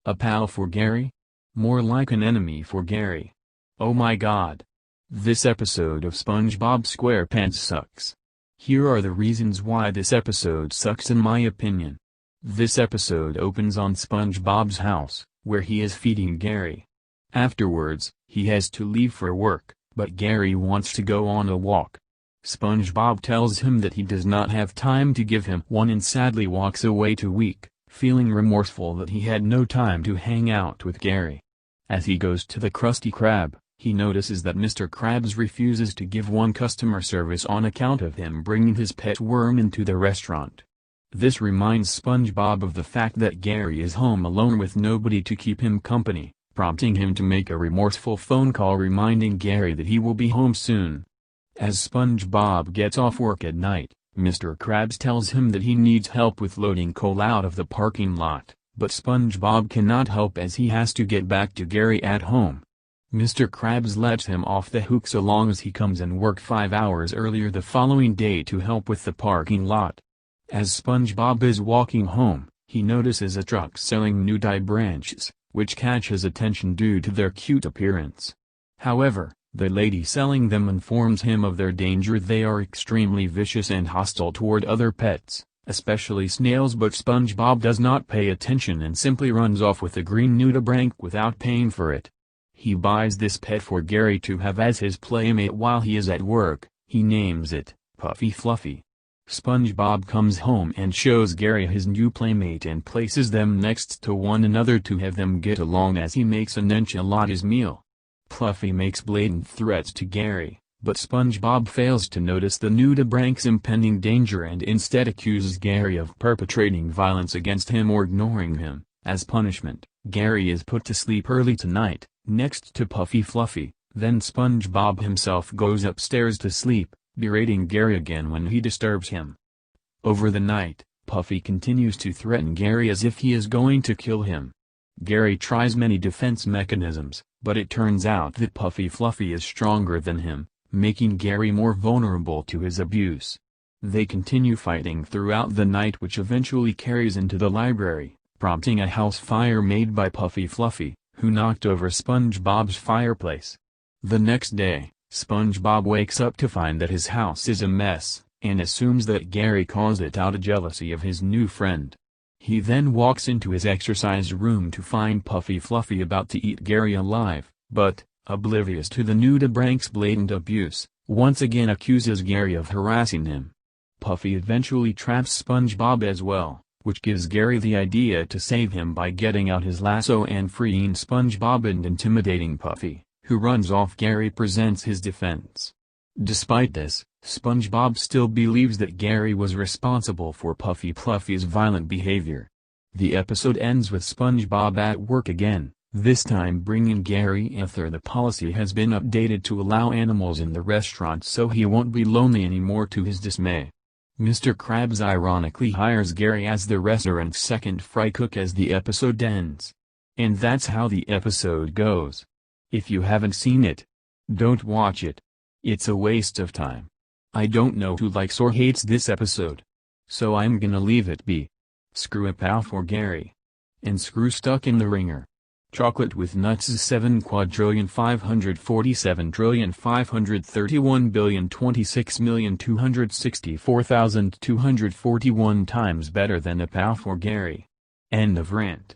A pal for Gary? More like an enemy for Gary. Oh my god. This episode of SpongeBob SquarePants sucks. Here are the reasons why this episode sucks in my opinion. This episode opens on SpongeBob's house, where he is feeding Gary. Afterwards, he has to leave for work, but Gary wants to go on a walk. SpongeBob tells him that he does not have time to give him one and sadly walks away too weak, feeling remorseful that he had no time to hang out with Gary. As he goes to the Krusty Krab, he notices that Mr. Krabs refuses to give one customer service on account of him bringing his pet worm into the restaurant. This reminds SpongeBob of the fact that Gary is home alone with nobody to keep him company, prompting him to make a remorseful phone call reminding Gary that he will be home soon. As SpongeBob gets off work at night, Mr. Krabs tells him that he needs help with loading coal out of the parking lot, but SpongeBob cannot help as he has to get back to Gary at home. Mr. Krabs lets him off the hook so long as he comes and work 5 hours earlier the following day to help with the parking lot. As SpongeBob is walking home, he notices a truck selling nudie branches, which catch his attention due to their cute appearance. However, the lady selling them informs him of their danger. They are extremely vicious and hostile toward other pets, especially snails, but SpongeBob does not pay attention and simply runs off with a green nudibranch without paying for it. He buys this pet for Gary to have as his playmate while he is at work. He names it Puffy Fluffy. SpongeBob comes home and shows Gary his new playmate and places them next to one another to have them get along as he makes an enchiladas meal. Fluffy makes blatant threats to Gary, but SpongeBob fails to notice the nudibranch's impending danger and instead accuses Gary of perpetrating violence against him or ignoring him. As punishment, Gary is put to sleep early tonight, next to Puffy Fluffy. Then SpongeBob himself goes upstairs to sleep, berating Gary again when he disturbs him. Over the night, Puffy continues to threaten Gary as if he is going to kill him. Gary tries many defense mechanisms, but it turns out that Puffy Fluffy is stronger than him, making Gary more vulnerable to his abuse. They continue fighting throughout the night, which eventually carries into the library, prompting a house fire made by Puffy Fluffy, who knocked over SpongeBob's fireplace. The next day, SpongeBob wakes up to find that his house is a mess, and assumes that Gary caused it out of jealousy of his new friend. He then walks into his exercise room to find Puffy Fluffy about to eat Gary alive, but, oblivious to the nudibranch's blatant abuse, once again accuses Gary of harassing him. Puffy eventually traps SpongeBob as well, which gives Gary the idea to save him by getting out his lasso and freeing SpongeBob and intimidating Puffy, who runs off. Gary presents his defense. Despite this, SpongeBob still believes that Gary was responsible for Puffy Fluffy's violent behavior. The episode ends with SpongeBob at work again, this time bringing Gary ether. The policy has been updated to allow animals in the restaurant so he won't be lonely anymore, to his dismay. Mr. Krabs ironically hires Gary as the restaurant's second fry cook as the episode ends. And that's how the episode goes. If you haven't seen it, don't watch it. It's a waste of time. I don't know who likes or hates this episode, so I'm gonna leave it be. Screw a pal for Gary. And screw Stuck in the Ringer. Chocolate with Nuts is 7,547,531,026,264,241 times better than a pal for Gary. End of rant.